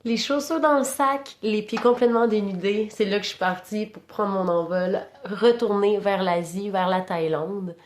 Les chaussures dans le sac, les pieds complètement dénudés, c'est là que je suis partie pour prendre mon envol, retourner vers l'Asie, vers la Thaïlande.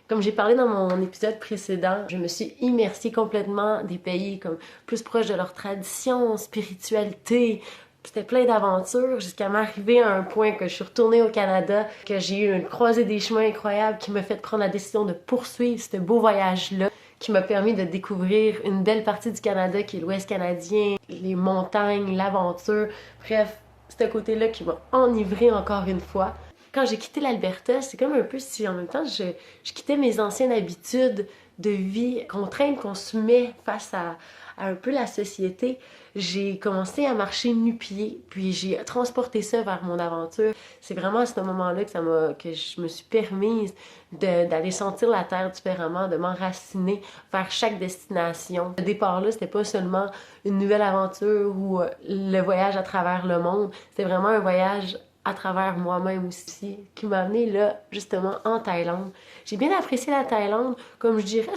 Comme j'ai parlé dans mon épisode précédent, je me suis immergée complètement des pays comme plus proches de leur tradition, spiritualité. C'était plein d'aventures jusqu'à m'arriver à un point que je suis retournée au Canada, que j'ai eu une croisée des chemins incroyable qui m'a fait prendre la décision de poursuivre ce beau voyage-là, qui m'a permis de découvrir une belle partie du Canada qui est l'Ouest canadien, les montagnes, l'aventure. Bref, c'est un côté-là qui m'a enivrée encore une fois. Quand j'ai quitté l'Alberta, c'est comme un peu si en même temps je quittais mes anciennes habitudes de vie contraintes qu'on se met face à un peu la société. J'ai commencé à marcher nu-pied, puis j'ai transporté ça vers mon aventure. C'est vraiment à ce moment-là que je me suis permise d'aller sentir la terre différemment, de m'enraciner vers chaque destination. Ce départ-là, c'était pas seulement une nouvelle aventure ou le voyage à travers le monde, c'était vraiment un voyage à travers moi-même aussi, qui m'a amené là, justement, en Thaïlande. J'ai bien apprécié la Thaïlande. Comme je dirais,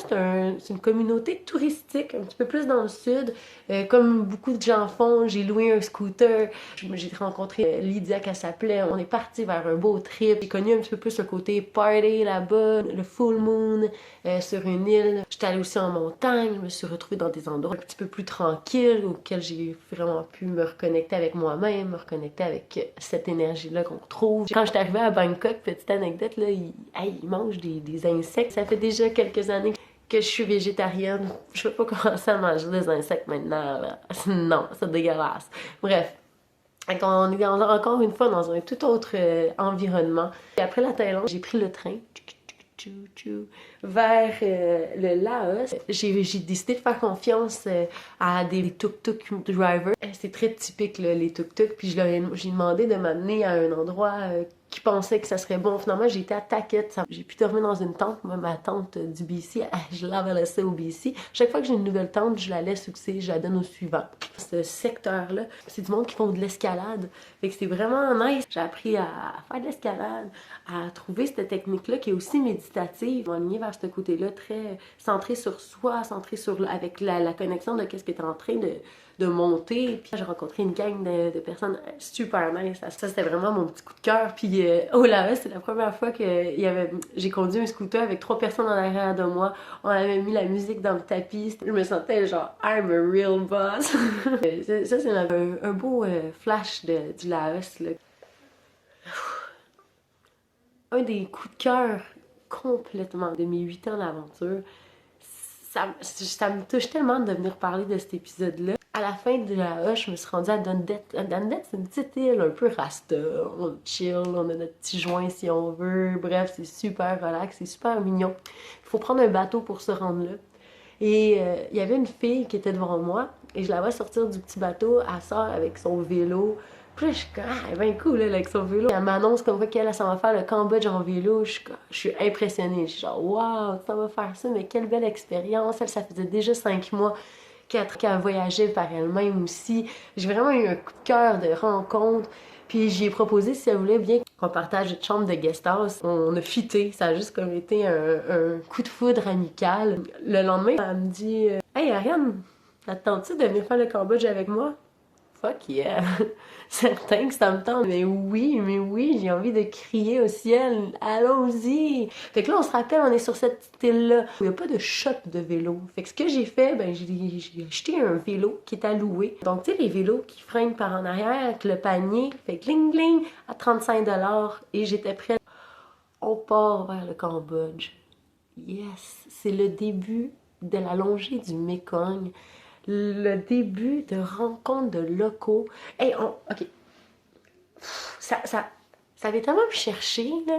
c'est une communauté touristique, un petit peu plus dans le sud. Comme beaucoup de gens font, j'ai loué un scooter. J'ai rencontré Lydia, qu'elle s'appelait. On est parti vers un beau trip. J'ai connu un petit peu plus le côté party là-bas, le full moon, sur une île. J'étais allée aussi en montagne. Je me suis retrouvée dans des endroits un petit peu plus tranquilles, auxquels j'ai vraiment pu me reconnecter avec moi-même, me reconnecter avec cette énergie-là qu'on retrouve. Quand j'étais arrivée à Bangkok, petite anecdote, là, ils mangent des insectes. Ça fait déjà quelques années que je suis végétarienne. Je vais pas commencer à manger des insectes maintenant, là. Non, c'est dégueulasse. Bref. On est encore une fois dans un tout autre environnement. Et après la Thaïlande, j'ai pris le train vers le Laos. J'ai décidé de faire confiance à des tuk-tuk drivers. C'est très typique, là, les tuk-tuk. Puis j'ai demandé de m'amener à un endroit qui pensait que ça serait bon. Finalement, j'ai été à Taquette. J'ai pu dormir dans une tente. Moi, ma tente du BC, je l'avais laissée au BC. Chaque fois que j'ai une nouvelle tente, je la laisse où c'est, je la donne au suivant. Ce secteur-là, c'est du monde qui font de l'escalade. Fait que c'est vraiment nice. J'ai appris à faire de l'escalade, à trouver cette technique-là qui est aussi méditative, alignée vers ce côté-là, très centré sur soi, centré sur avec la connexion de qu'est-ce que tu es en train de monter. Puis j'ai rencontré une gang de personnes super nice. Ça c'était vraiment mon petit coup de cœur. Puis au Laos, c'est la première fois que j'ai conduit un scooter avec 3 personnes en arrière de moi. On avait mis la musique dans le tapis. Je me sentais genre I'm a real boss. Ça c'est un beau flash du Laos, là. Un des coups de cœur complètement de mes 8 ans d'aventure. Ça me touche tellement de venir parler de cet épisode-là. À la fin de la Hush, je me suis rendue à Dundet. Dundet, c'est une petite île un peu rasta. On chill, on a notre petit joint si on veut. Bref, c'est super relax, c'est super mignon. Il faut prendre un bateau pour se rendre là. Et il y avait une fille qui était devant moi et je la vois sortir du petit bateau. Elle sort avec son vélo. Puis là, je suis comme, ah, elle est bien cool, elle, avec son vélo. Elle m'annonce comme quoi qu'elle s'en va faire le Cambodge en vélo. Je suis impressionnée. Je suis genre, waouh, ça va faire ça, mais quelle belle expérience. Elle, ça faisait déjà 5 mois qu'elle voyageait par elle-même aussi. J'ai vraiment eu un coup de cœur de rencontre. Puis j'ai proposé si elle voulait bien qu'on partage une chambre de guest house. On a fité, ça a juste comme été un coup de foudre amical. Le lendemain, elle me dit Hey Ariane, ça te tente-tu de venir faire le Cambodge avec moi? Fuck yeah! Certain que ça me tente. Mais oui, j'ai envie de crier au ciel. Allons-y! Fait que là, on se rappelle, on est sur cette petite île-là. Il n'y a pas de shop de vélo. Fait que ce que j'ai fait, ben, j'ai acheté un vélo qui est à louer. Donc, tu sais, les vélos qui freinent par en arrière avec le panier. Fait que gling gling à 35$. Et j'étais prête. On part vers le Cambodge. Yes! C'est le début de la longée du Mekong. Le début de rencontres de locaux. Hey, OK. Ça avait tellement me chercher, là.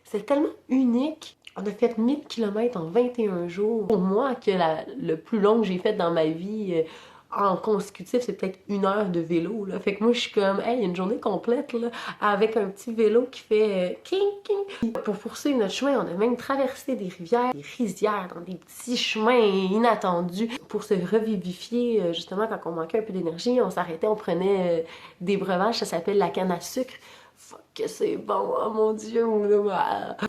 C'est tellement unique. On a fait 1000 km en 21 jours. Pour moi, que le plus long que j'ai fait dans ma vie en consécutif, c'est peut-être 1 heure de vélo, là. Fait que moi, je suis comme, hey, une journée complète, là, avec un petit vélo qui fait king, king. Pour poursuivre notre chemin, on a même traversé des rivières, des rizières, dans des petits chemins inattendus. Pour se revivifier, justement, quand on manquait un peu d'énergie, on s'arrêtait, on prenait des breuvages, ça s'appelle la canne à sucre. fuck que c'est bon, oh mon Dieu.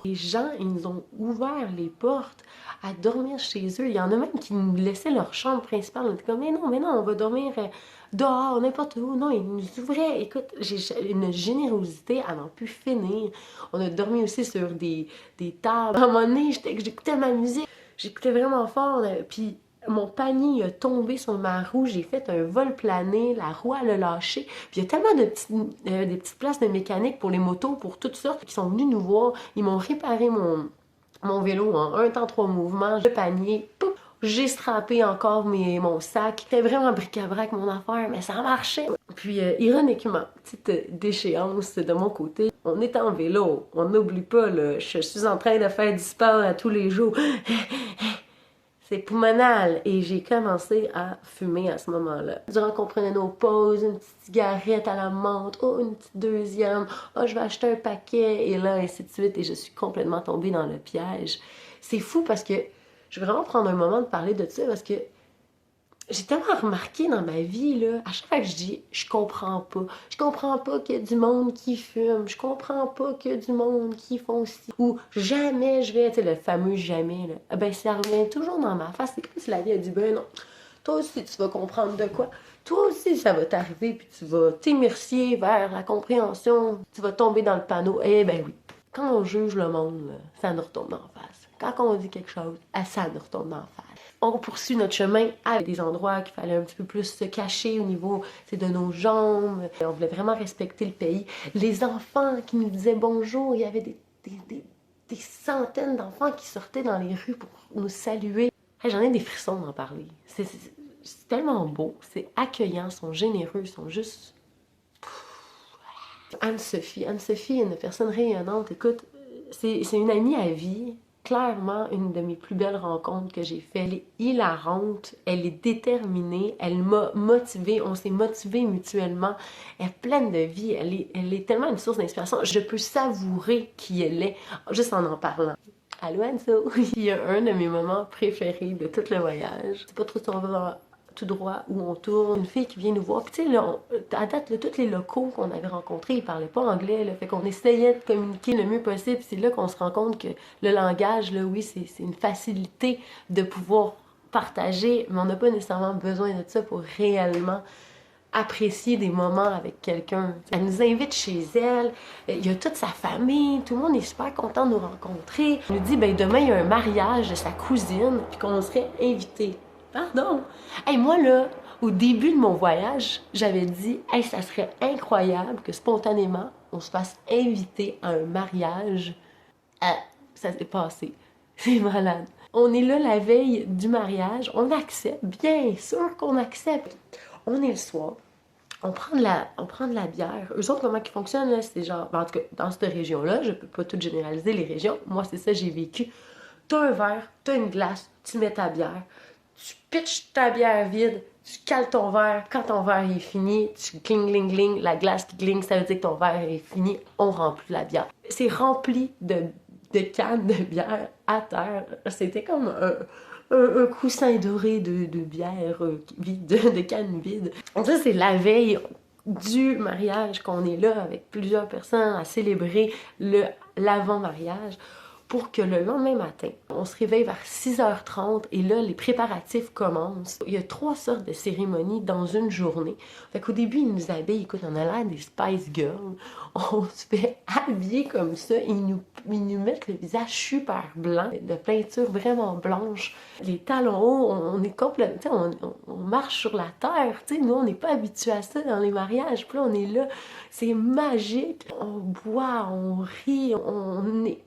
Les gens, ils nous ont ouvert les portes à dormir chez eux. Il y en a même qui nous laissaient leur chambre principale. On était comme, mais non, on va dormir dehors, n'importe où. Non, ils nous ouvraient. Écoute, j'ai une générosité à n'en plus finir. On a dormi aussi sur des tables. À un moment donné, j'écoutais ma musique. J'écoutais vraiment fort. Puis mon panier a tombé sur ma roue, j'ai fait un vol plané, la roue elle a lâché. Puis il y a tellement des petites places de mécanique pour les motos, pour toutes sortes, qui sont venus nous voir. Ils m'ont réparé mon vélo en un temps, 3 mouvements. Le panier, pouf, j'ai strappé encore mon sac. C'était vraiment bric-à-brac mon affaire, mais ça marchait. Puis ironiquement, petite déchéance de mon côté, on est en vélo, on n'oublie pas, là, je suis en train de faire du sport à tous les jours. C'est poumonal. Et j'ai commencé à fumer à ce moment-là. Durant qu'on prenait nos pauses, une petite cigarette à la menthe, oh, une petite deuxième, oh, je vais acheter un paquet, et là, ainsi de suite. Et je suis complètement tombée dans le piège. C'est fou parce que je vais vraiment prendre un moment de parler de ça parce que j'ai tellement remarqué dans ma vie, là, à chaque fois que je dis « je comprends pas », je comprends pas qu'il y a du monde qui fume, je comprends pas qu'il y a du monde qui font ci, ou jamais je vais, tu sais, le fameux jamais, là, ben ça revient toujours dans ma face, c'est comme si la vie a dit « ben non, toi aussi tu vas comprendre de quoi, toi aussi ça va t'arriver, puis tu vas t'immerser vers la compréhension, tu vas tomber dans le panneau, eh ben oui. » Quand on juge le monde, là, ça nous retombe dans la face. Quand on dit quelque chose, ça nous retombe dans la face. On poursuit notre chemin avec des endroits qu'il fallait un petit peu plus se cacher au niveau de nos jambes. On voulait vraiment respecter le pays. Les enfants qui nous disaient bonjour, il y avait des centaines d'enfants qui sortaient dans les rues pour nous saluer. Hey, j'en ai des frissons d'en parler. C'est tellement beau, c'est accueillant, ils sont généreux, ils sont juste... Anne-Sophie est une personne rayonnante. Écoute, c'est une amie à vie. Clairement, une de mes plus belles rencontres que j'ai faites. Elle est hilarante, elle est déterminée, elle m'a motivée, on s'est motivés mutuellement. Elle est pleine de vie, elle est tellement une source d'inspiration. Je peux savourer qui elle est juste en parlant. Allô Anso! Il y a un de mes moments préférés de tout le voyage. C'est pas trop si on va tout droit où on tourne. Une fille qui vient nous voir. Puis tu sais, là, à date, là, tous les locaux qu'on avait rencontrés, ils parlaient pas anglais. Là, fait qu'on essayait de communiquer le mieux possible. C'est là qu'on se rend compte que le langage, là, oui, c'est une facilité de pouvoir partager, mais on n'a pas nécessairement besoin de ça pour réellement apprécier des moments avec quelqu'un. Elle nous invite chez elle, il y a toute sa famille, tout le monde est super content de nous rencontrer. Elle nous dit, ben demain, il y a un mariage de sa cousine, puis qu'on serait invités. Pardon! Hey, moi, là, au début de mon voyage, j'avais dit, hey, ça serait incroyable que spontanément, on se fasse inviter à un mariage. Ah, ça s'est passé. C'est malade. On est là la veille du mariage, on accepte, bien sûr qu'on accepte. On est le soir, on prend de la bière. Eux autres, comment ils fonctionnent, là, c'est genre, en tout cas, dans cette région-là, je peux pas tout généraliser les régions, moi, c'est ça, j'ai vécu. T'as un verre, t'as une glace, tu mets ta bière, tu pitches ta bière vide, tu cales ton verre, quand ton verre est fini, tu cling, cling, cling, la glace qui cling, ça veut dire que ton verre est fini, on remplit la bière. C'est rempli de cannes de bière à terre. C'était comme un coussin doré de bière vide, de cannes vides. Ça, c'est la veille du mariage qu'on est là avec plusieurs personnes à célébrer l'avant-mariage pour que le lendemain matin, on se réveille vers 6h30 et là, les préparatifs commencent. Il y a 3 sortes de cérémonies dans une journée. Fait qu'au début, ils nous habillent, écoute, on a l'air des Spice Girls. On se fait habiller comme ça. Ils nous mettent le visage super blanc, de peinture vraiment blanche. Les talons hauts, on est complètement, on marche sur la terre, tu sais. Nous, on n'est pas habitués à ça dans les mariages. Puis là, on est là, c'est magique. On boit, on rit, on est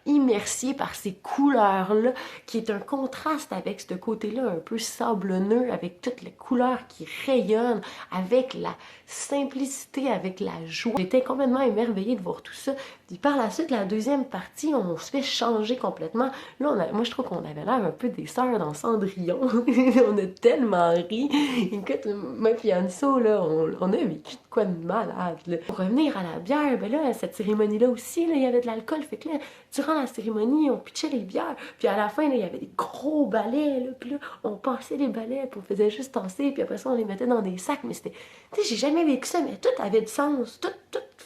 immersier par ces couleurs-là, qui est un contraste avec ce côté-là un peu sablonneux, avec toutes les couleurs qui rayonnent, avec la simplicité, avec la joie. J'étais complètement émerveillée de voir tout ça. Puis par la suite, la deuxième partie, on se fait changer complètement. Là, moi, je trouve qu'on avait l'air un peu des sœurs dans Cendrillon. On a tellement ri. Écoute, moi et Anso, là, on a vécu de quoi de malade. Là. Pour revenir à la bière, ben là, cette cérémonie-là aussi, là, il y avait de l'alcool. Fait que là, durant la cérémonie, on pitchait les bières. Puis à la fin, là, il y avait des gros balais. Là, puis là, on passait les balais, puis on faisait juste tasser. Puis après ça, on les mettait dans des sacs. Mais c'était... Tu sais, j'ai jamais vécu ça, mais tout avait du sens. Tout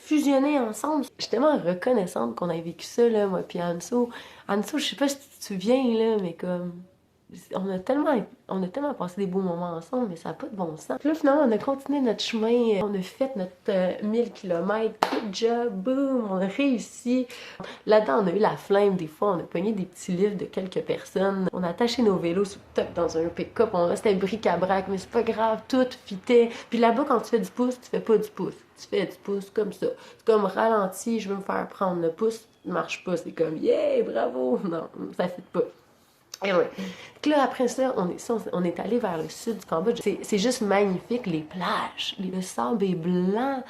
fusionné ensemble. Je suis tellement reconnaissante qu'on ait vécu ça, là, moi puis Anso. Anso, je sais pas si tu te souviens, là, mais comme... On a tellement passé des beaux moments ensemble, mais ça n'a pas de bon sens. Puis là, finalement, on a continué notre chemin, on a fait notre 1000 km, good job, boom, on a réussi. Là-dedans, on a eu la flemme, des fois, on a pogné des petits livres de quelques personnes. On a attaché nos vélos sur le top dans un pick-up, c'était bric-à-brac, mais c'est pas grave, tout fitait. Puis là-bas, quand tu fais du pouce, tu fais pas du pouce. Tu fais du pouce comme ça. C'est comme ralenti, je veux me faire prendre le pouce, ne marche pas. C'est comme, yeah, bravo! Non, ça fait pas. Et ouais. Puis là, après ça, on est allé vers le sud du Cambodge. C'est juste magnifique, les plages. Le sable est blanc.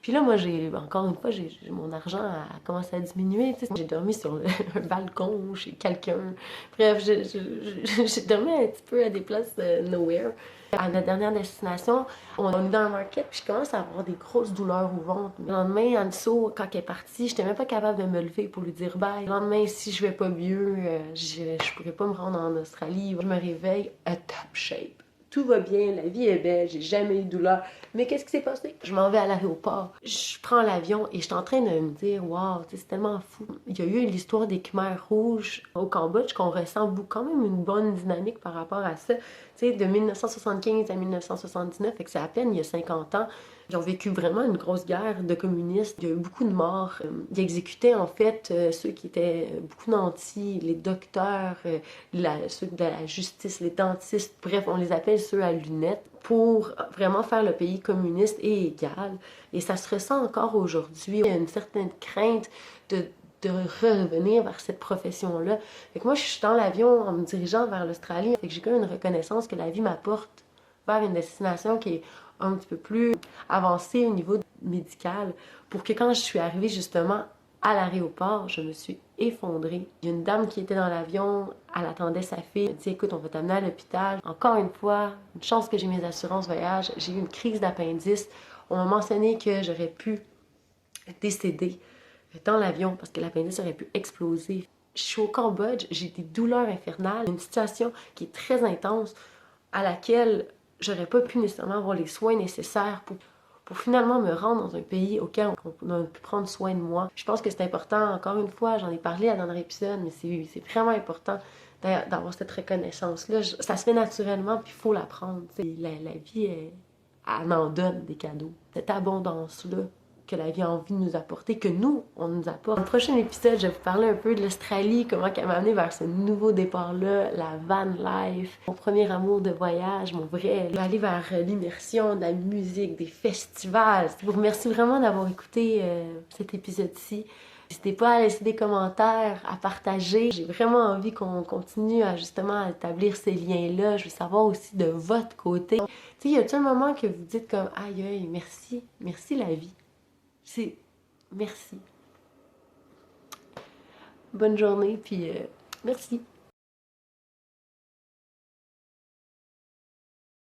Puis là, moi, encore une fois, mon argent a commencé à diminuer. Tu sais. J'ai dormi sur un balcon chez quelqu'un. Bref, j'ai dormi un petit peu à des places nowhere. À notre dernière destination, on est dans un market, puis je commence à avoir des grosses douleurs au ventre. Le lendemain, Anso, quand elle est partie, j'étais même pas capable de me lever pour lui dire bye. Le lendemain, si je vais pas mieux, je pourrais pas me rendre en Australie. Je me réveille à top shape. Tout va bien, la vie est belle, j'ai jamais eu de douleur. Mais qu'est-ce qui s'est passé? Je m'en vais à l'aéroport, je prends l'avion et je suis en train de me dire, waouh, c'est tellement fou. Il y a eu l'histoire des Khmers rouges au Cambodge qu'on ressent quand même une bonne dynamique par rapport à ça. Tu sais, de 1975 à 1979, fait que c'est à peine il y a 50 ans. Ils ont vécu vraiment une grosse guerre de communistes. Il y a eu beaucoup de morts. Ils exécutaient en fait ceux qui étaient beaucoup nantis, les docteurs, ceux de la justice, les dentistes, bref, on les appelle ceux à lunettes, pour vraiment faire le pays communiste et égal. Et ça se ressent encore aujourd'hui. Il y a une certaine crainte de revenir vers cette profession-là. Fait que moi, je suis dans l'avion en me dirigeant vers l'Australie. Fait que j'ai quand même une reconnaissance que la vie m'apporte vers une destination qui est un petit peu plus avancée au niveau médical pour que quand je suis arrivée justement à l'aéroport, je me suis effondrée. Il y a une dame qui était dans l'avion, elle attendait sa fille. Elle m'a dit, écoute, on va t'amener à l'hôpital. Encore une fois, une chance que j'ai mes assurances voyage. J'ai eu une crise d'appendice. On m'a mentionné que j'aurais pu décéder dans l'avion parce que l'appendice aurait pu exploser. Je suis au Cambodge, j'ai des douleurs infernales, une situation qui est très intense à laquelle j'aurais pas pu nécessairement avoir les soins nécessaires pour finalement me rendre dans un pays auquel on a pu prendre soin de moi. Je pense que c'est important, encore une fois, j'en ai parlé dans un épisode, mais c'est vraiment important d'avoir cette reconnaissance-là. Ça se fait naturellement, puis il faut l'apprendre. La vie, elle en donne des cadeaux. Cette abondance-là que la vie a envie de nous apporter, que nous, on nous apporte. Dans le prochain épisode, je vais vous parler un peu de l'Australie, comment elle m'a amené vers ce nouveau départ-là, la van life, mon premier amour de voyage, mon vrai, aller vers l'immersion, de la musique, des festivals. Je vous remercie vraiment d'avoir écouté cet épisode-ci. N'hésitez pas à laisser des commentaires, à partager. J'ai vraiment envie qu'on continue à justement établir ces liens-là. Je veux savoir aussi de votre côté. Tu sais, y a-t-il un moment que vous dites comme aïe aïe, merci la vie. C'est merci. Bonne journée, puis merci.